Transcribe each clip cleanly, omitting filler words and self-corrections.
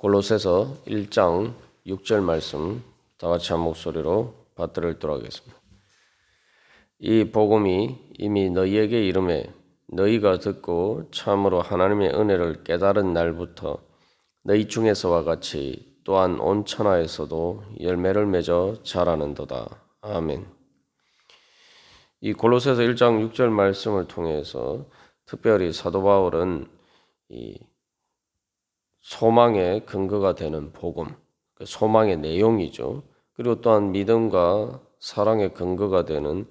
골로새서 1장 6절 말씀 다 같이 한 목소리로 받들어 읽도록 하겠습니다. 이 복음이 이미 너희에게 이르매 너희가 듣고 참으로 하나님의 은혜를 깨달은 날부터 너희 중에서와 같이 또한 온 천하에서도 열매를 맺어 자라는도다. 아멘. 이 골로새서 1장 6절 말씀을 통해서 특별히 사도 바울은 이 소망의 근거가 되는 복음, 소망의 내용이죠. 그리고 또한 믿음과 사랑의 근거가 되는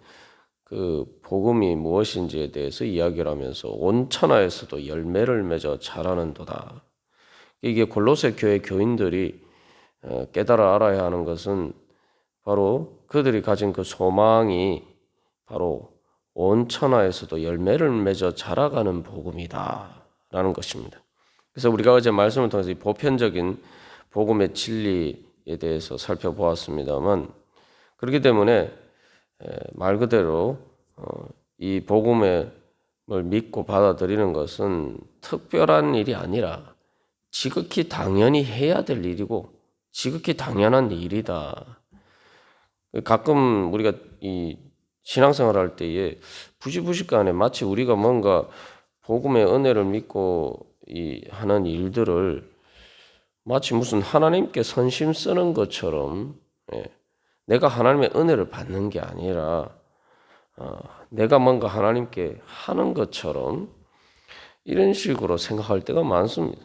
그 복음이 무엇인지에 대해서 이야기를 하면서 온 천하에서도 열매를 맺어 자라는도다. 이게 골로새 교회 교인들이 깨달아 알아야 하는 것은 바로 그들이 가진 그 소망이 바로 온 천하에서도 열매를 맺어 자라가는 복음이다라는 것입니다. 그래서 우리가 어제 말씀을 통해서 이 보편적인 복음의 진리에 대해서 살펴보았습니다만, 그렇기 때문에 말 그대로 이 복음을 믿고 받아들이는 것은 특별한 일이 아니라 지극히 당연히 해야 될 일이고 지극히 당연한 일이다. 가끔 우리가 이 신앙생활을 할 때에 부시부시간에 마치 우리가 뭔가 복음의 은혜를 믿고 하는 일들을 마치 무슨 하나님께 선심 쓰는 것처럼, 내가 하나님의 은혜를 받는 게 아니라 내가 뭔가 하나님께 하는 것처럼 이런 식으로 생각할 때가 많습니다.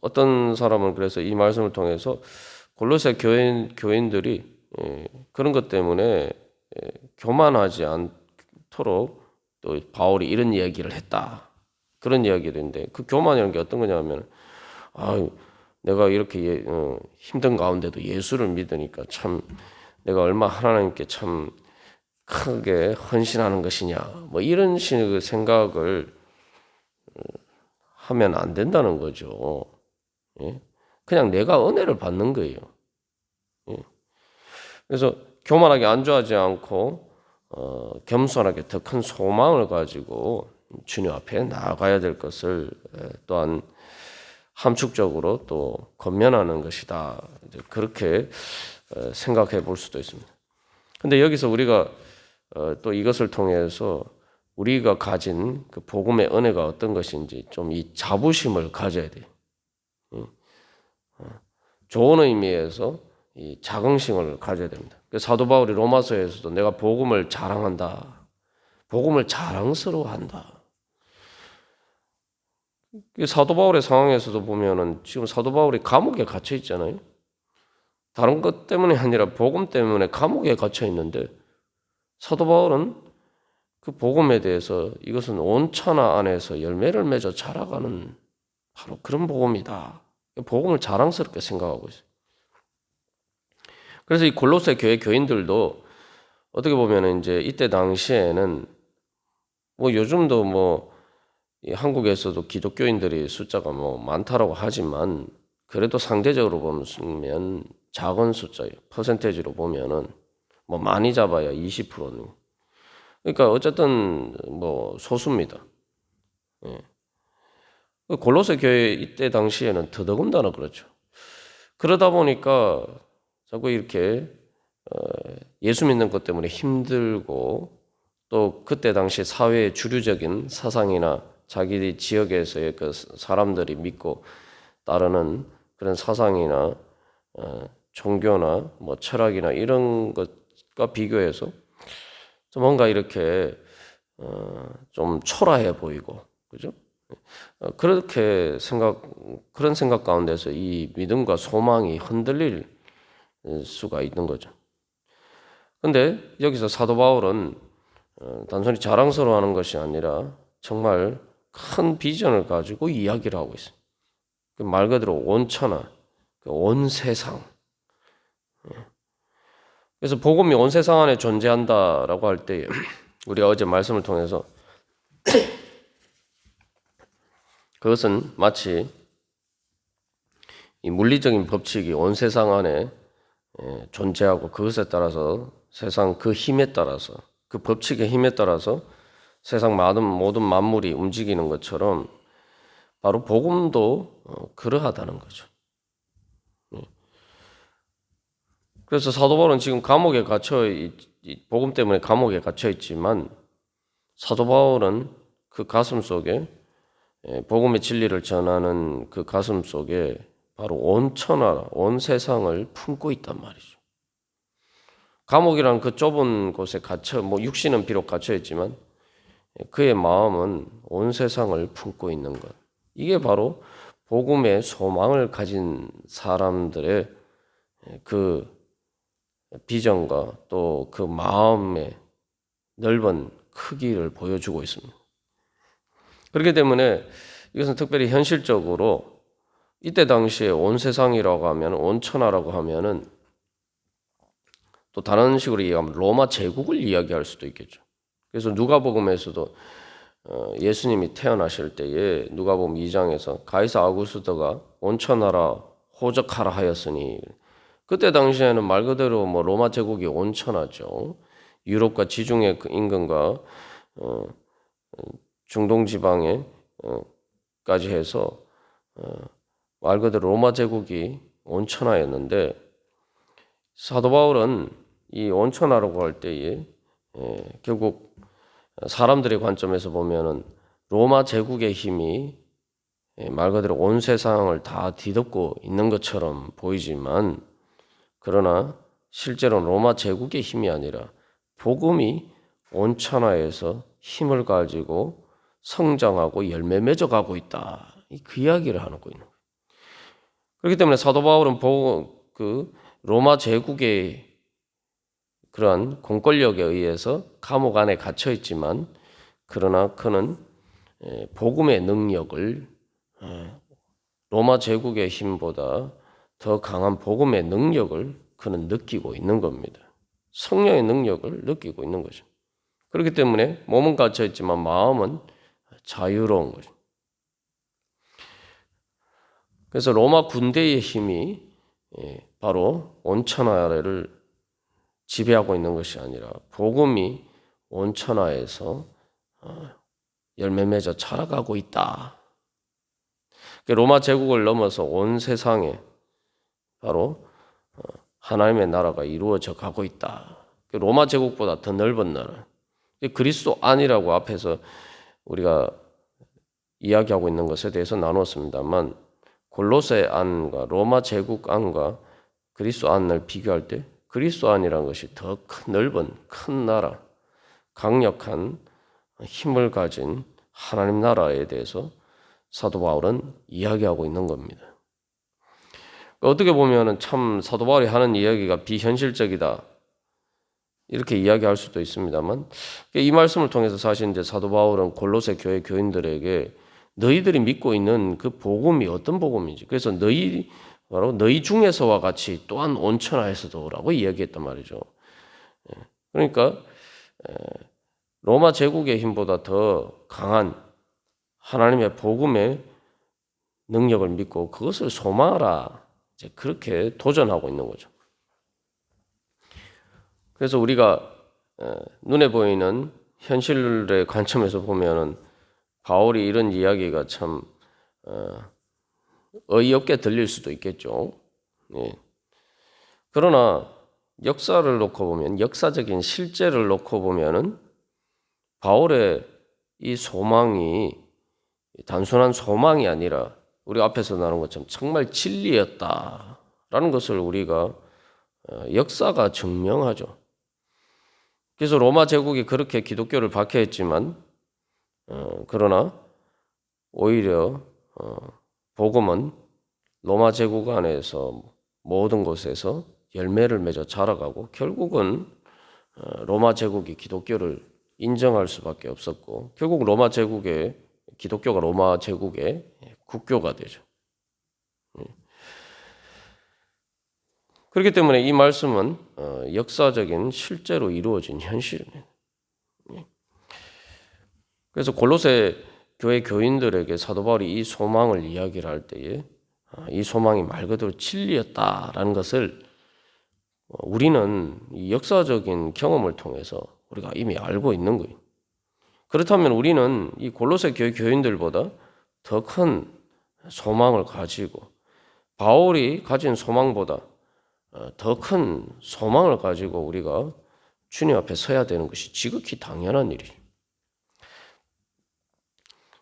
어떤 사람은 그래서 이 말씀을 통해서 골로새 교인들이 그런 것 때문에 교만하지 않도록 또 바울이 이런 얘기를 했다. 그런 이야기를 했는데, 그 교만이라는 게 어떤 거냐면, 내가 이렇게 힘든 가운데도 예수를 믿으니까 참 내가 얼마 하나님께 참 크게 헌신하는 것이냐, 뭐 이런 식의 생각을 하면 안 된다는 거죠. 그냥 내가 은혜를 받는 거예요. 그래서 교만하게 안주하지 않고 겸손하게 더 큰 소망을 가지고 주님 앞에 나아가야 될 것을 또한 함축적으로 또 권면하는 것이다. 그렇게 생각해 볼 수도 있습니다. 근데 여기서 우리가 또 이것을 통해서 우리가 가진 그 복음의 은혜가 어떤 것인지 좀 이 자부심을 가져야 돼요. 좋은 의미에서 이 자긍심을 가져야 됩니다. 사도 바울이 로마서에서도 내가 복음을 자랑한다. 복음을 자랑스러워한다. 사도 바울의 상황에서도 보면은 지금 사도 바울이 감옥에 갇혀 있잖아요. 다른 것 때문이 아니라 복음 때문에 감옥에 갇혀 있는데, 사도 바울은 그 복음에 대해서 이것은 온 천하 안에서 열매를 맺어 자라가는 바로 그런 복음이다. 복음을 자랑스럽게 생각하고 있어요. 그래서 이 골로새 교회 교인들도 어떻게 보면 이제 이때 당시에는 뭐 요즘도 뭐 한국에서도 기독교인들이 숫자가 뭐 많다라고 하지만 그래도 상대적으로 보면 작은 숫자예요. 퍼센테이지로 보면은 뭐 많이 잡아야 20%는. 그러니까 어쨌든 뭐 소수입니다. 골로새 교회 이때 당시에는 더더군다나 그렇죠. 그러다 보니까 자꾸 이렇게 예수 믿는 것 때문에 힘들고, 또 그때 당시 사회의 주류적인 사상이나 자기 지역에서의 그 사람들이 믿고 따르는 그런 사상이나 종교나 뭐 철학이나 이런 것과 비교해서 좀 뭔가 이렇게 좀 초라해 보이고, 그죠? 그렇게 그런 생각 가운데서 이 믿음과 소망이 흔들릴 수가 있는 거죠. 근데 여기서 사도 바울은 단순히 자랑스러워하는 것이 아니라 정말 큰 비전을 가지고 이야기를 하고 있어요. 말 그대로 온 천하, 온 세상. 그래서 복음이 온 세상 안에 존재한다라고 할 때 우리가 어제 말씀을 통해서 그것은 마치 이 물리적인 법칙이 온 세상 안에 존재하고 그것에 따라서 세상 그 힘에 따라서 그 법칙의 힘에 따라서 세상 모든 만물이 움직이는 것처럼 바로 복음도 그러하다는 거죠. 그래서 사도 바울은 지금 감옥에 복음 때문에 감옥에 갇혀 있지만 사도 바울은 그 가슴 속에 복음의 진리를 전하는 그 가슴 속에 바로 온 천하, 온 세상을 품고 있단 말이죠. 감옥이란 그 좁은 곳에 육신은 비록 갇혀 있지만 그의 마음은 온 세상을 품고 있는 것. 이게 바로 복음의 소망을 가진 사람들의 그 비전과 또 그 마음의 넓은 크기를 보여주고 있습니다. 그렇기 때문에 이것은 특별히 현실적으로 이때 당시에 온 세상이라고 하면 온 천하라고 하면은 또 다른 식으로 이야기하면 로마 제국을 이야기할 수도 있겠죠. 그래서 누가복음에서도 예수님이 태어나실 때에 누가복음 2장에서 가이사 아구스도가 온 천하라 호적하라 하였으니 그때 당시에는 말 그대로 로마 제국이 온 천하죠. 유럽과 지중해 인근과 중동 지방에 까지 해서 말 그대로 로마 제국이 온 천하였는데 사도 바울은 이 온 천하라고 할 때에 결국 사람들의 관점에서 보면은 로마 제국의 힘이 말 그대로 온 세상을 다 뒤덮고 있는 것처럼 보이지만 그러나 실제로는 로마 제국의 힘이 아니라 복음이 온 천하에서 힘을 가지고 성장하고 열매 맺어가고 있다. 그 이야기를 하고 있는 거예요. 그렇기 때문에 사도 바울은 그 로마 제국의 그러한 공권력에 의해서 감옥 안에 갇혀 있지만 그러나 그는 복음의 능력을 로마 제국의 힘보다 더 강한 복음의 능력을 그는 느끼고 있는 겁니다. 성령의 능력을 느끼고 있는 거죠. 그렇기 때문에 몸은 갇혀 있지만 마음은 자유로운 거죠. 그래서 로마 군대의 힘이 바로 온 천하를 지배하고 있는 것이 아니라 복음이 온 천하에서 열매 맺어 자라가고 있다. 로마 제국을 넘어서 온 세상에 바로 하나님의 나라가 이루어져 가고 있다. 로마 제국보다 더 넓은 나라. 그리스도 안이라고 앞에서 우리가 이야기하고 있는 것에 대해서 나눴습니다만 골로새 안과 로마 제국 안과 그리스도 안을 비교할 때 그리스도 안이라는 것이 더 넓은 큰 나라, 강력한 힘을 가진 하나님 나라에 대해서 사도 바울은 이야기하고 있는 겁니다. 어떻게 보면 참 사도 바울이 하는 이야기가 비현실적이다 이렇게 이야기할 수도 있습니다만 이 말씀을 통해서 사실 이제 사도 바울은 골로새 교회 교인들에게 너희들이 믿고 있는 그 복음이 어떤 복음인지 그래서 바로 너희 중에서와 같이 또한 온 천하에서도라고 이야기했단 말이죠. 그러니까 로마 제국의 힘보다 더 강한 하나님의 복음의 능력을 믿고 그것을 소망하라. 이제 그렇게 도전하고 있는 거죠. 그래서 우리가 눈에 보이는 현실의 관점에서 보면은 바울이 이런 이야기가 참 어이없게 들릴 수도 있겠죠. 예. 그러나 역사를 놓고 보면 역사적인 실제를 놓고 보면은 바울의 이 소망이 단순한 소망이 아니라 우리 앞에서 나눈 것처럼 정말 진리였다라는 것을 우리가 역사가 증명하죠. 그래서 로마 제국이 그렇게 기독교를 박해했지만 그러나 오히려 복음은 로마 제국 안에서 모든 곳에서 열매를 맺어 자라가고 결국은 로마 제국이 기독교를 인정할 수밖에 없었고 결국 기독교가 로마 제국의 국교가 되죠. 그렇기 때문에 이 말씀은 역사적인 실제로 이루어진 현실입니다. 그래서 골로새 교회 교인들에게 사도 바울이 이 소망을 이야기를 할 때에 이 소망이 말 그대로 진리였다라는 것을 우리는 이 역사적인 경험을 통해서 우리가 이미 알고 있는 거예요. 그렇다면 우리는 이 골로새 교회 교인들보다 더 큰 소망을 가지고 바울이 가진 소망보다 더 큰 소망을 가지고 우리가 주님 앞에 서야 되는 것이 지극히 당연한 일이죠.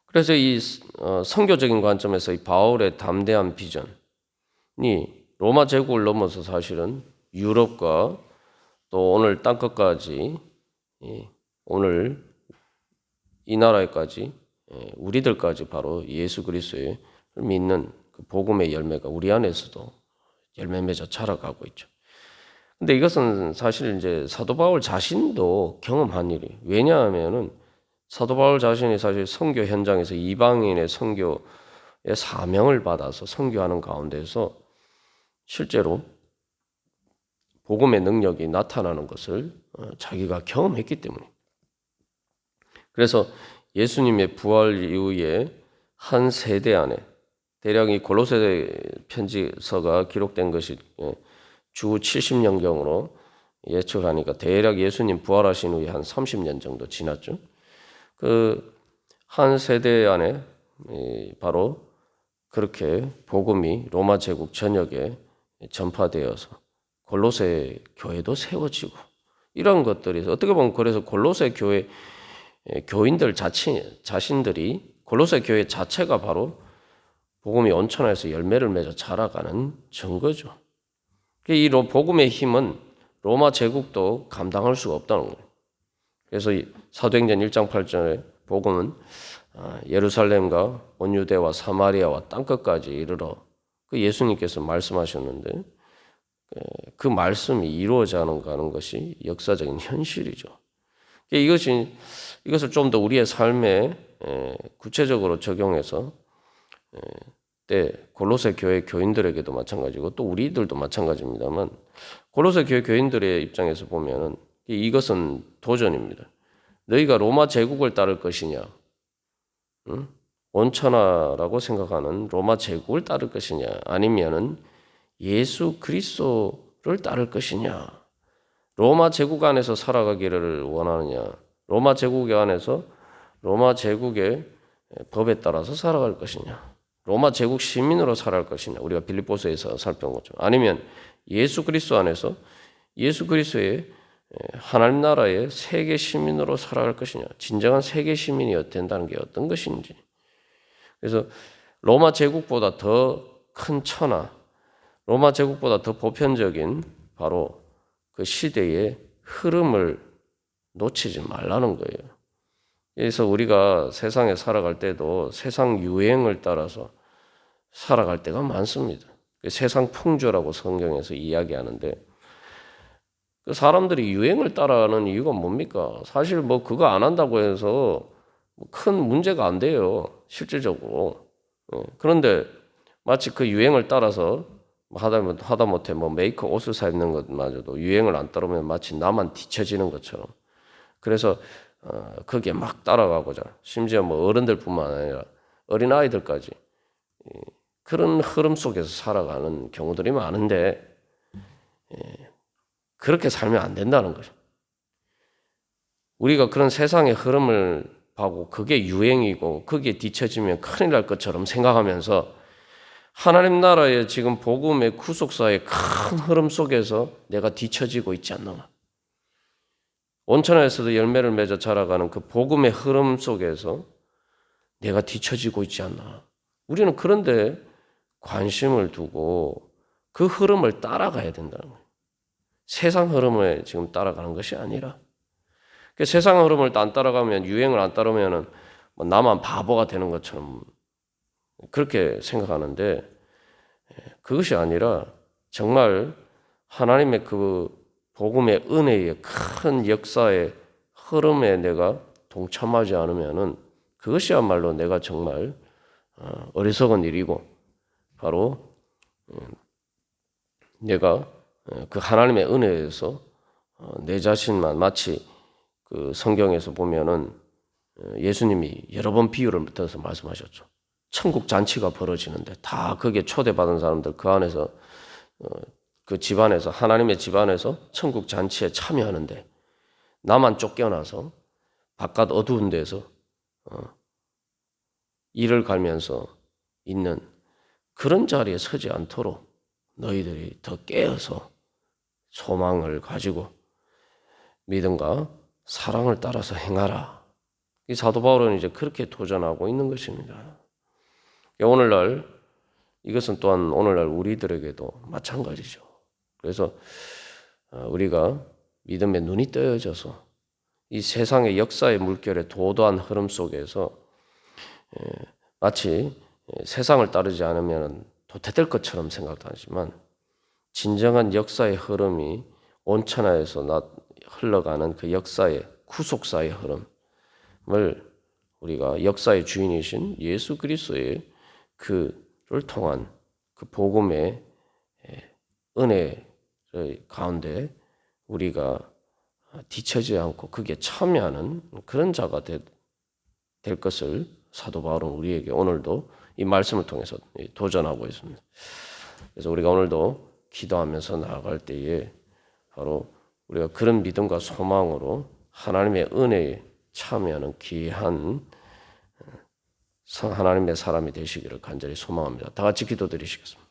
그래서 이 선교적인 관점에서 이 바울의 담대한 비전이 로마 제국을 넘어서 사실은 유럽과 또 오늘 땅끝까지 오늘 이 나라에까지 우리들까지 바로 예수 그리스도를 믿는 그 복음의 열매가 우리 안에서도 열매 맺어 자라가고 있죠. 근데 이것은 사실 이제 사도 바울 자신도 경험한 일이에요. 왜냐하면은 사도 바울 자신이 사실 선교 현장에서 이방인의 선교의 사명을 받아서 선교하는 가운데서 실제로 복음의 능력이 나타나는 것을 자기가 경험했기 때문에. 그래서 예수님의 부활 이후에 한 세대 안에 대략 이 골로새 편지서가 기록된 것이 주 70년경으로 예측하니까 대략 예수님 부활하신 후에 한 30년 정도 지났죠. 그 한 세대 안에 바로 그렇게 복음이 로마 제국 전역에 전파되어서 골로새 교회도 세워지고 이런 것들이 어떻게 보면 그래서 골로새 교회 교인들 자신들이 골로새 교회 자체가 바로 복음이 온천에서 열매를 맺어 자라가는 증거죠. 이 복음의 힘은 로마 제국도 감당할 수가 없다는 거예요. 그래서 사도행전 1장 8절에 복음은 예루살렘과 온 유대와 사마리아와 땅끝까지 이르러 그 예수님께서 말씀하셨는데 그 말씀이 이루어져 가는 것이 역사적인 현실이죠. 이것을 좀 더 우리의 삶에 구체적으로 적용해서 때 골로새 교회 교인들에게도 마찬가지고 또 우리들도 마찬가지입니다만 골로새 교회 교인들의 입장에서 보면은 이것은 도전입니다. 너희가 로마 제국을 따를 것이냐, 응? 온천하라고 생각하는 로마 제국을 따를 것이냐, 아니면은 예수 그리스도를 따를 것이냐, 로마 제국 안에서 살아가기를 원하느냐, 로마 제국 안에서 로마 제국의 법에 따라서 살아갈 것이냐, 로마 제국 시민으로 살아갈 것이냐, 우리가 빌립보서에서 살펴본 것처럼, 아니면 예수 그리스도 안에서 예수 그리스도의 하나님 나라의 세계 시민으로 살아갈 것이냐, 진정한 세계 시민이 된다는 게 어떤 것인지. 그래서 로마 제국보다 더 큰 천하, 로마 제국보다 더 보편적인 바로 그 시대의 흐름을 놓치지 말라는 거예요. 그래서 우리가 세상에 살아갈 때도 세상 유행을 따라서 살아갈 때가 많습니다. 세상 풍조라고 성경에서 이야기하는데 그 사람들이 유행을 따라하는 이유가 뭡니까? 사실 뭐 그거 안 한다고 해서 큰 문제가 안 돼요. 실질적으로. 그런데 마치 그 유행을 따라서 하다못해 뭐 메이커 옷을 사 입는 것마저도 유행을 안 따르면 마치 나만 뒤처지는 것처럼. 그래서 그게 막 따라가고자 심지어 뭐 어른들뿐만 아니라 어린아이들까지 그런 흐름 속에서 살아가는 경우들이 많은데 그렇게 살면 안 된다는 거죠. 우리가 그런 세상의 흐름을 하고 그게 유행이고 거기에 뒤처지면 큰일 날 것처럼 생각하면서 하나님 나라의 지금 복음의 구속사의 큰 흐름 속에서 내가 뒤처지고 있지 않나. 온천에서도 열매를 맺어 자라가는 그 복음의 흐름 속에서 내가 뒤처지고 있지 않나. 우리는 그런데 관심을 두고 그 흐름을 따라가야 된다는 거예요. 세상 흐름에 지금 따라가는 것이 아니라 세상 흐름을 안 따라가면 유행을 안 따르면은 나만 바보가 되는 것처럼 그렇게 생각하는데 그것이 아니라 정말 하나님의 그 복음의 은혜의 큰 역사의 흐름에 내가 동참하지 않으면은 그것이야말로 내가 정말 어리석은 일이고 바로 내가 그 하나님의 은혜에서 내 자신만 마치 그 성경에서 보면은 예수님이 여러 번 비유를 들어서 말씀하셨죠. 천국 잔치가 벌어지는데 다 거기에 초대받은 사람들 그 안에서 그 집안에서 하나님의 집안에서 천국 잔치에 참여하는데 나만 쫓겨나서 바깥 어두운 데서 이를 갈면서 있는 그런 자리에 서지 않도록 너희들이 더 깨어서 소망을 가지고 믿음과 사랑을 따라서 행하라. 이 사도 바울은 이제 그렇게 도전하고 있는 것입니다. 오늘날 이것은 또한 오늘날 우리들에게도 마찬가지죠. 그래서 우리가 믿음의 눈이 떠여져서 이 세상의 역사의 물결의 도도한 흐름 속에서 마치 세상을 따르지 않으면 도태될 것처럼 생각하지만 진정한 역사의 흐름이 온천하에서 흘러가는 그 역사의 구속사의 흐름을 우리가 역사의 주인이신 예수 그리스도의 그를 통한 그 복음의 은혜 가운데 우리가 뒤처지지 않고 그게 참여하는 그런 자가 될 것을 사도 바울은 우리에게 오늘도 이 말씀을 통해서 도전하고 있습니다. 그래서 우리가 오늘도 기도하면서 나아갈 때에 바로 우리가 그런 믿음과 소망으로 하나님의 은혜에 참여하는 귀한 하나님의 사람이 되시기를 간절히 소망합니다. 다 같이 기도드리시겠습니다.